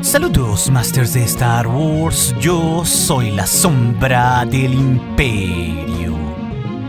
Saludos, Masters de Star Wars. Yo soy la sombra del Imperio.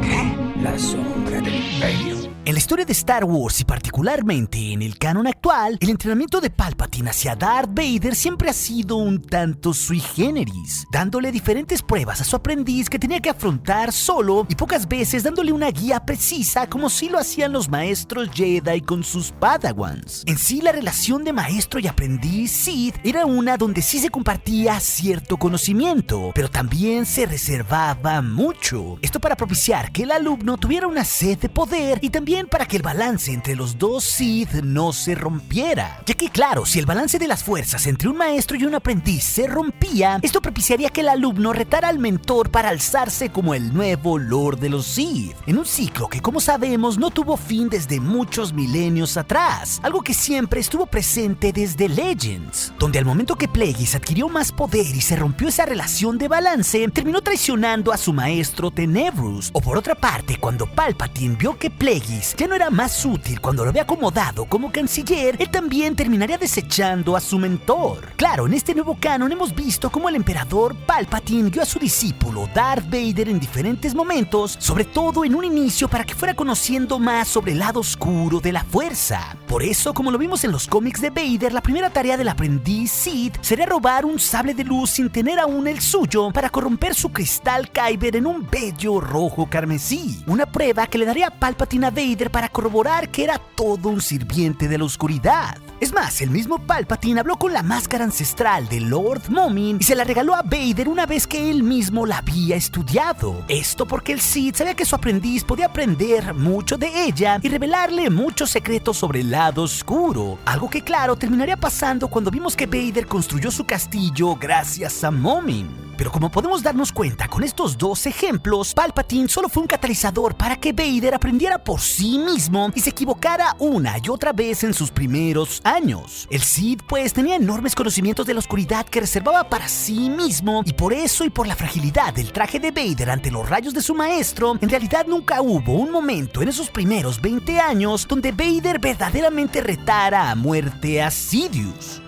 ¿Qué? La sombra del Imperio. En la historia de Star Wars y particularmente en el canon actual, el entrenamiento de Palpatine hacia Darth Vader siempre ha sido un tanto sui generis, dándole diferentes pruebas a su aprendiz que tenía que afrontar solo y pocas veces dándole una guía precisa como si lo hacían los maestros Jedi con sus Padawans. En sí, la relación de maestro y aprendiz Sith era una donde sí se compartía cierto conocimiento, pero también se reservaba mucho. Esto para propiciar que el alumno tuviera una sed de poder y también para que el balance entre los dos Sith no se rompiera. Ya que claro, si el balance de las fuerzas entre un maestro y un aprendiz se rompía, esto propiciaría que el alumno retara al mentor para alzarse como el nuevo Lord de los Sith, en un ciclo que como sabemos no tuvo fin desde muchos milenios atrás, algo que siempre estuvo presente desde Legends, donde al momento que Plagueis adquirió más poder y se rompió esa relación de balance, terminó traicionando a su maestro Tenebrous, o por otra parte, cuando Palpatine vio que Plagueis ya no era más útil cuando lo había acomodado como canciller, él también terminaría desechando a su mentor. Claro, en este nuevo canon hemos visto cómo el emperador Palpatine guió a su discípulo Darth Vader en diferentes momentos, sobre todo en un inicio para que fuera conociendo más sobre el lado oscuro de la fuerza. Por eso, como lo vimos en los cómics de Vader, la primera tarea del aprendiz Sith sería robar un sable de luz sin tener aún el suyo para corromper su cristal Kyber en un bello rojo carmesí, una prueba que le daría a Palpatine a Vader para corroborar que era todo un sirviente de la oscuridad. Es más, el mismo Palpatine habló con la máscara ancestral de Lord Momin y se la regaló a Vader una vez que él mismo la había estudiado. Esto porque el Sith sabía que su aprendiz podía aprender mucho de ella y revelarle muchos secretos sobre el lado oscuro, algo que claro terminaría pasando cuando vimos que Vader construyó su castillo gracias a Momin. Pero como podemos darnos cuenta con estos dos ejemplos, Palpatine solo fue un catalizador para que Vader aprendiera por sí mismo y se equivocara una y otra vez en sus primeros años. El Sith pues tenía enormes conocimientos de la oscuridad que reservaba para sí mismo, y por eso y por la fragilidad del traje de Vader ante los rayos de su maestro, en realidad nunca hubo un momento en esos primeros 20 años donde Vader verdaderamente retara a muerte a Sidious.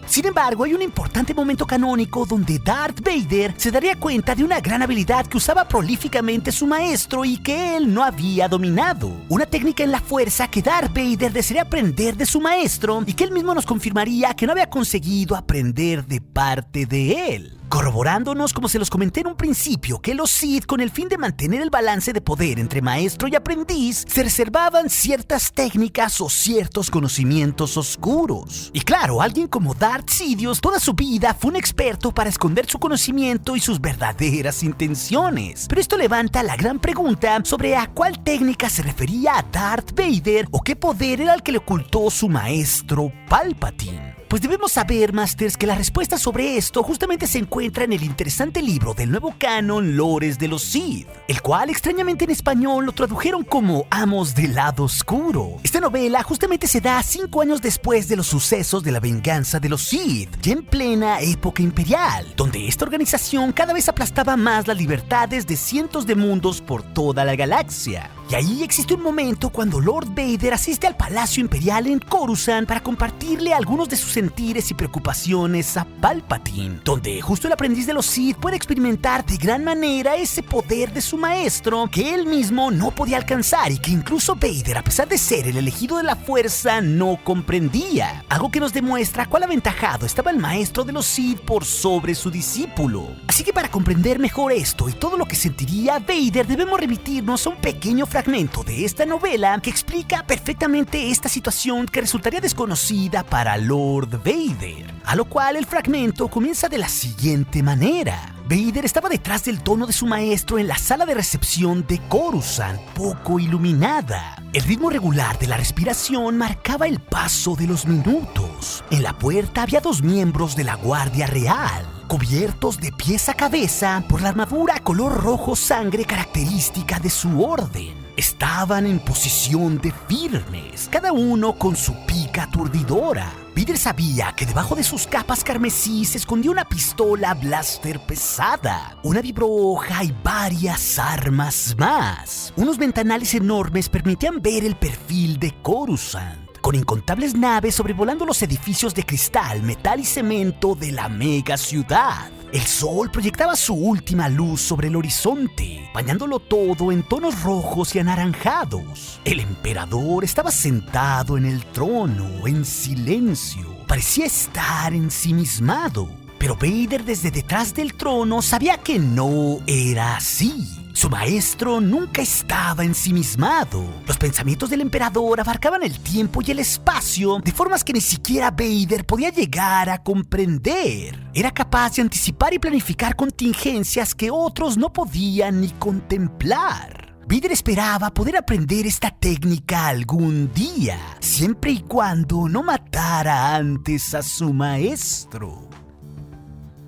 Sin embargo, hay un importante momento canónico donde Darth Vader se daría cuenta de una gran habilidad que usaba prolíficamente su maestro y que él no había dominado. Una técnica en la fuerza que Darth Vader desearía aprender de su maestro y que él mismo nos confirmaría que no había conseguido aprender de parte de él, corroborándonos, como se los comenté en un principio, que los Sith, con el fin de mantener el balance de poder entre maestro y aprendiz, se reservaban ciertas técnicas o ciertos conocimientos oscuros. Y claro, alguien como Darth Sidious toda su vida fue un experto para esconder su conocimiento y sus verdaderas intenciones. Pero esto levanta la gran pregunta sobre a cuál técnica se refería a Darth Vader o qué poder era el que le ocultó su maestro Palpatine. Pues debemos saber, Masters, que la respuesta sobre esto justamente se encuentra en el interesante libro del nuevo canon Lores de los Sith, el cual extrañamente en español lo tradujeron como Amos del Lado Oscuro. Esta novela justamente se da 5 años después de los sucesos de la venganza de los Sith, ya en plena época imperial, donde esta organización cada vez aplastaba más las libertades de cientos de mundos por toda la galaxia. Y ahí existe un momento cuando Lord Vader asiste al Palacio Imperial en Coruscant para compartirle algunos de sus sentires y preocupaciones a Palpatine, donde justo el aprendiz de los Sith puede experimentar de gran manera ese poder de su maestro que él mismo no podía alcanzar y que incluso Vader, a pesar de ser el elegido de la fuerza, no comprendía. Algo que nos demuestra cuál aventajado estaba el maestro de los Sith por sobre su discípulo. Así que para comprender mejor esto y todo lo que sentiría Vader, debemos remitirnos a un pequeño fragmento de esta novela que explica perfectamente esta situación que resultaría desconocida para Lord Vader, a lo cual el fragmento comienza de la siguiente manera. Vader estaba detrás del trono de su maestro en la sala de recepción de Coruscant, poco iluminada. El ritmo regular de la respiración marcaba el paso de los minutos. En la puerta había 2 miembros de la Guardia Real, cubiertos de pies a cabeza por la armadura color rojo sangre característica de su orden. Estaban en posición de firmes, cada uno con su pica aturdidora. Vader sabía que debajo de sus capas carmesí se escondía una pistola blaster pesada, una vibrohoja y varias armas más. Unos ventanales enormes permitían ver el perfil de Coruscant, con incontables naves sobrevolando los edificios de cristal, metal y cemento de la mega ciudad. El sol proyectaba su última luz sobre el horizonte, bañándolo todo en tonos rojos y anaranjados. El emperador estaba sentado en el trono, en silencio. Parecía estar ensimismado. Pero Vader desde detrás del trono sabía que no era así. Su maestro nunca estaba ensimismado. Los pensamientos del emperador abarcaban el tiempo y el espacio de formas que ni siquiera Vader podía llegar a comprender. Era capaz de anticipar y planificar contingencias que otros no podían ni contemplar. Vader esperaba poder aprender esta técnica algún día, siempre y cuando no matara antes a su maestro.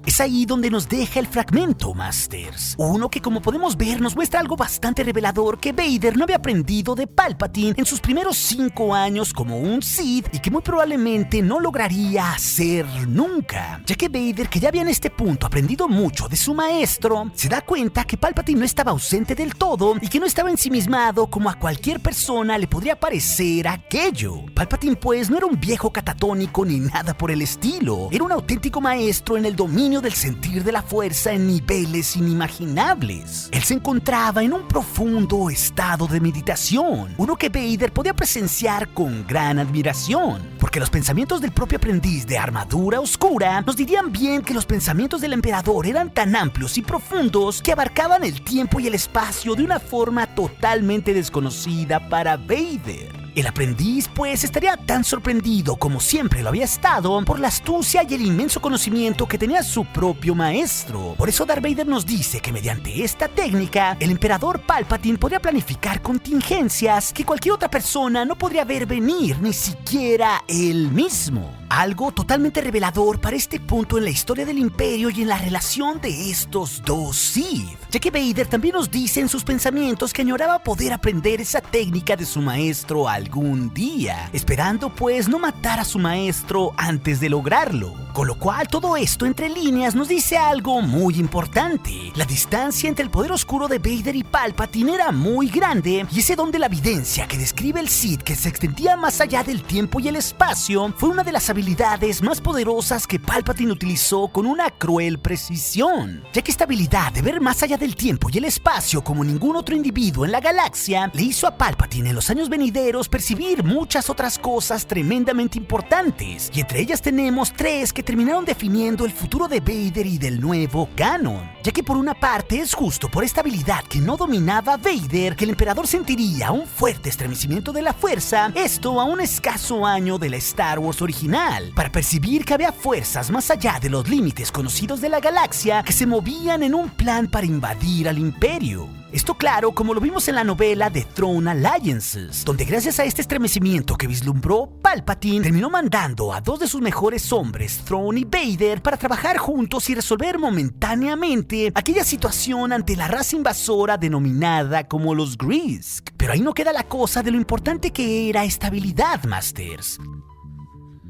Es ahí donde nos deja el fragmento, Masters. Uno que, como podemos ver, nos muestra algo bastante revelador que Vader no había aprendido de Palpatine en sus primeros 5 años como un Sith y que muy probablemente no lograría hacer nunca. Ya que Vader, que ya había en este punto aprendido mucho de su maestro, se da cuenta que Palpatine no estaba ausente del todo y que no estaba ensimismado como a cualquier persona le podría parecer aquello. Palpatine, pues, no era un viejo catatónico ni nada por el estilo. Era un auténtico maestro en el dominio del sentir de la fuerza en niveles inimaginables. Él se encontraba en un profundo estado de meditación, uno que Vader podía presenciar con gran admiración, porque los pensamientos del propio aprendiz de armadura oscura nos dirían bien que los pensamientos del emperador eran tan amplios y profundos que abarcaban el tiempo y el espacio de una forma totalmente desconocida para Vader. El aprendiz, pues, estaría tan sorprendido como siempre lo había estado por la astucia y el inmenso conocimiento que tenía su propio maestro. Por eso Darth Vader nos dice que mediante esta técnica, el emperador Palpatine podría planificar contingencias que cualquier otra persona no podría ver venir, ni siquiera él mismo. Algo totalmente revelador para este punto en la historia del Imperio y en la relación de estos dos Sith, ya que Vader también nos dice en sus pensamientos que añoraba poder aprender esa técnica de su maestro algún día, esperando pues no matar a su maestro antes de lograrlo. Con lo cual todo esto entre líneas nos dice algo muy importante. La distancia entre el poder oscuro de Vader y Palpatine era muy grande, y ese don de la evidencia que describe el Sith, que se extendía más allá del tiempo y el espacio, fue una de las habilidades más poderosas que Palpatine utilizó con una cruel precisión, ya que esta habilidad de ver más allá del tiempo y el espacio como ningún otro individuo en la galaxia le hizo a Palpatine en los años venideros percibir muchas otras cosas tremendamente importantes, y entre ellas tenemos 3 que terminaron definiendo el futuro de Vader y del nuevo canon, ya que por una parte es justo por esta habilidad que no dominaba Vader que el emperador sentiría un fuerte estremecimiento de la fuerza, esto a un escaso año de la Star Wars original, para percibir que había fuerzas más allá de los límites conocidos de la galaxia que se movían en un plan para invadir al Imperio. Esto claro, como lo vimos en la novela The Throne Alliances, donde gracias a este estremecimiento que vislumbró, Palpatine terminó mandando a 2 de sus mejores hombres, Thrawn y Vader, para trabajar juntos y resolver momentáneamente aquella situación ante la raza invasora denominada como los Grisk. Pero ahí no queda la cosa de lo importante que era esta habilidad, Masters,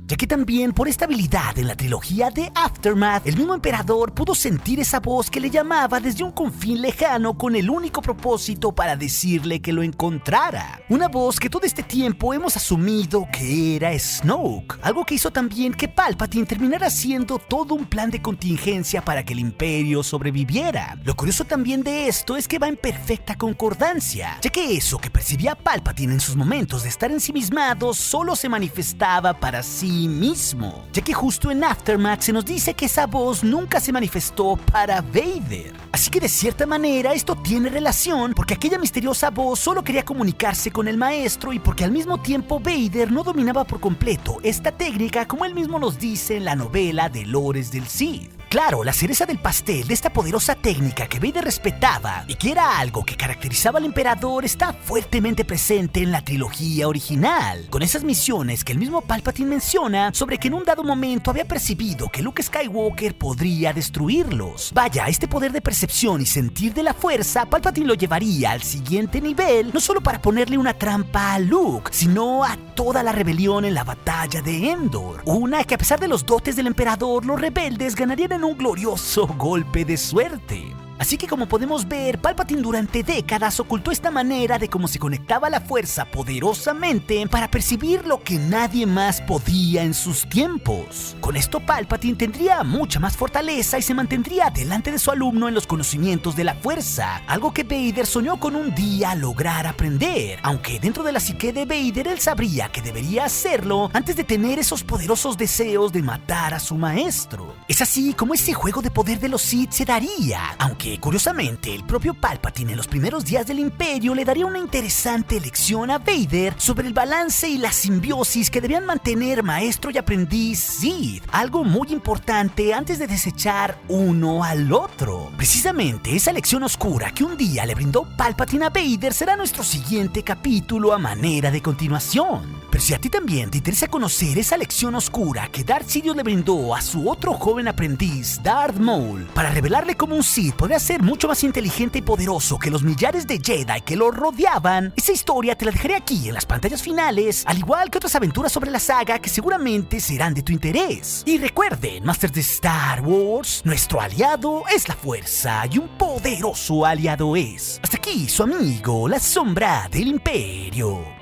ya que también por esta habilidad en la trilogía de Aftermath, el mismo emperador pudo sentir esa voz que le llamaba desde un confín lejano con el único propósito para decirle que lo encontrara. Una voz que todo este tiempo hemos asumido que era Snoke, algo que hizo también que Palpatine terminara haciendo todo un plan de contingencia para que el Imperio sobreviviera. Lo curioso también de esto es que va en perfecta concordancia, ya que eso que percibía Palpatine en sus momentos de estar ensimismado solo se manifestaba para sí mismo, ya que justo en Aftermath se nos dice que esa voz nunca se manifestó para Vader. Así que de cierta manera esto tiene relación porque aquella misteriosa voz solo quería comunicarse con el maestro y porque al mismo tiempo Vader no dominaba por completo esta técnica, como él mismo nos dice en la novela de Lores del Sith. Claro, la cereza del pastel de esta poderosa técnica que Vader respetaba y que era algo que caracterizaba al emperador está fuertemente presente en la trilogía original, con esas misiones que el mismo Palpatine menciona sobre que en un dado momento había percibido que Luke Skywalker podría destruirlos. Vaya, este poder de percepción y sentir de la fuerza, Palpatine lo llevaría al siguiente nivel, no solo para ponerle una trampa a Luke, sino a toda la rebelión en la batalla de Endor. Una que a pesar de los dotes del emperador, los rebeldes ganarían en un glorioso golpe de suerte. Así que como podemos ver, Palpatine durante décadas ocultó esta manera de cómo se conectaba la fuerza poderosamente para percibir lo que nadie más podía en sus tiempos. Con esto Palpatine tendría mucha más fortaleza y se mantendría delante de su alumno en los conocimientos de la fuerza, algo que Vader soñó con un día lograr aprender, aunque dentro de la psique de Vader él sabría que debería hacerlo antes de tener esos poderosos deseos de matar a su maestro. Es así como ese juego de poder de los Sith se daría, aunque curiosamente el propio Palpatine en los primeros días del Imperio le daría una interesante lección a Vader sobre el balance y la simbiosis que debían mantener maestro y aprendiz Sith, algo muy importante antes de desechar uno al otro. Precisamente esa lección oscura que un día le brindó Palpatine a Vader será nuestro siguiente capítulo a manera de continuación. Pero si a ti también te interesa conocer esa lección oscura que Darth Sidious le brindó a su otro joven aprendiz, Darth Maul, para revelarle cómo un Sith podría ser mucho más inteligente y poderoso que los millares de Jedi que lo rodeaban, esa historia te la dejaré aquí en las pantallas finales, al igual que otras aventuras sobre la saga que seguramente serán de tu interés. Y recuerden, Masters de Star Wars, nuestro aliado es la fuerza y un poderoso aliado es. Hasta aquí su amigo, la sombra del Imperio.